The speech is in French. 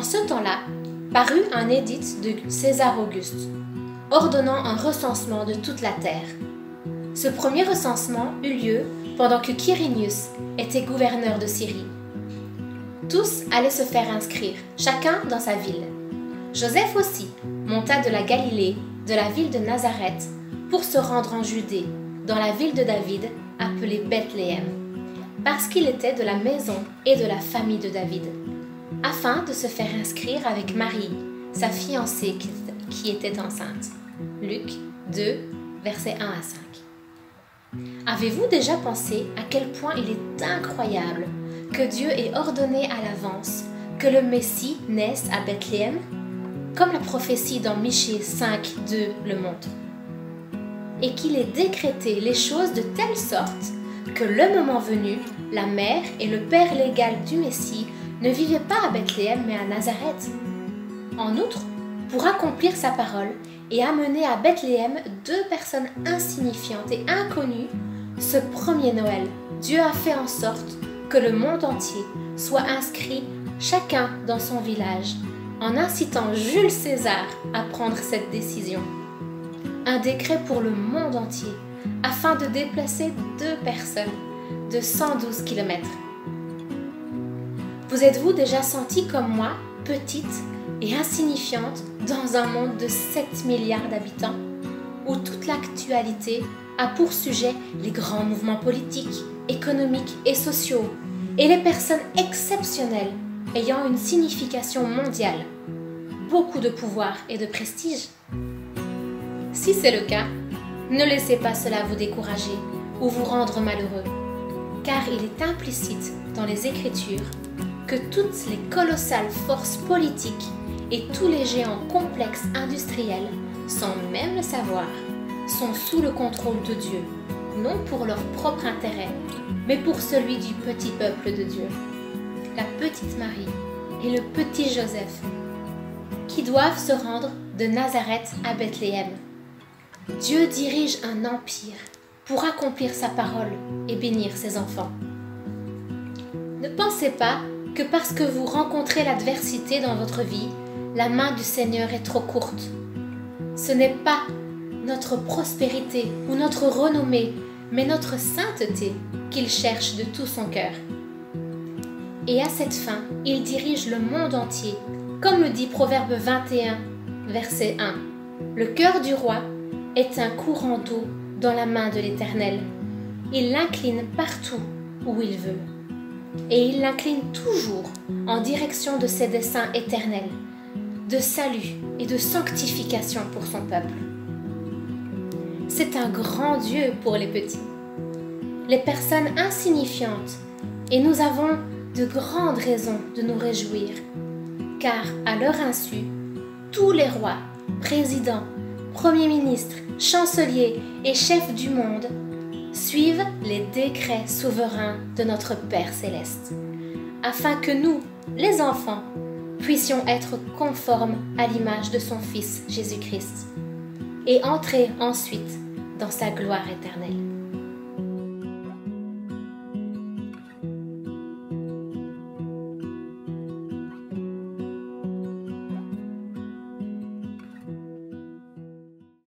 En ce temps-là, parut un édit de César Auguste, ordonnant un recensement de toute la terre. Ce premier recensement eut lieu pendant que Quirinius était gouverneur de Syrie. Tous allaient se faire inscrire, chacun dans sa ville. Joseph aussi monta de la Galilée, de la ville de Nazareth, pour se rendre en Judée, dans la ville de David, appelée Bethléem, parce qu'il était de la maison et de la famille de David, afin de se faire inscrire avec Marie, sa fiancée qui était enceinte. Luc 2, versets 1 à 5. Avez-vous déjà pensé à quel point il est incroyable que Dieu ait ordonné à l'avance que le Messie naisse à Bethléem, comme la prophétie dans Michée 5, 2 le montre, et qu'il ait décrété les choses de telle sorte que le moment venu, la mère et le père légal du Messie ne vivaient pas à Bethléem mais à Nazareth. En outre, pour accomplir sa parole et amener à Bethléem deux personnes insignifiantes et inconnues, ce premier Noël, Dieu a fait en sorte que le monde entier soit inscrit chacun dans son village, en incitant Jules César à prendre cette décision. Un décret pour le monde entier, afin de déplacer deux personnes de 112 km. Vous êtes-vous déjà senti comme moi, petite et insignifiante dans un monde de 7 milliards d'habitants, où toute l'actualité a pour sujet les grands mouvements politiques, économiques et sociaux, et les personnes exceptionnelles ayant une signification mondiale, beaucoup de pouvoir et de prestige? Si c'est le cas, ne laissez pas cela vous décourager ou vous rendre malheureux, car il est implicite dans les Écritures que toutes les colossales forces politiques et tous les géants complexes industriels, sans même le savoir, sont sous le contrôle de Dieu, non pour leur propre intérêt, mais pour celui du petit peuple de Dieu, la petite Marie et le petit Joseph, qui doivent se rendre de Nazareth à Bethléem. Dieu dirige un empire pour accomplir sa parole et bénir ses enfants. Ne pensez pas que parce que vous rencontrez l'adversité dans votre vie, la main du Seigneur est trop courte. Ce n'est pas notre prospérité ou notre renommée, mais notre sainteté qu'il cherche de tout son cœur. Et à cette fin, il dirige le monde entier, comme le dit Proverbe 21, verset 1. Le cœur du roi est un courant d'eau dans la main de l'Éternel. Il l'incline partout où il veut. Et il l'incline toujours en direction de ses desseins éternels, de salut et de sanctification pour son peuple. C'est un grand Dieu pour les petits, les personnes insignifiantes, et nous avons de grandes raisons de nous réjouir, car à leur insu, tous les rois, présidents, premiers ministres, chanceliers et chefs du monde suivent les décrets souverains de notre Père céleste, afin que nous, les enfants, puissions être conformes à l'image de son Fils Jésus-Christ et entrer ensuite dans sa gloire éternelle.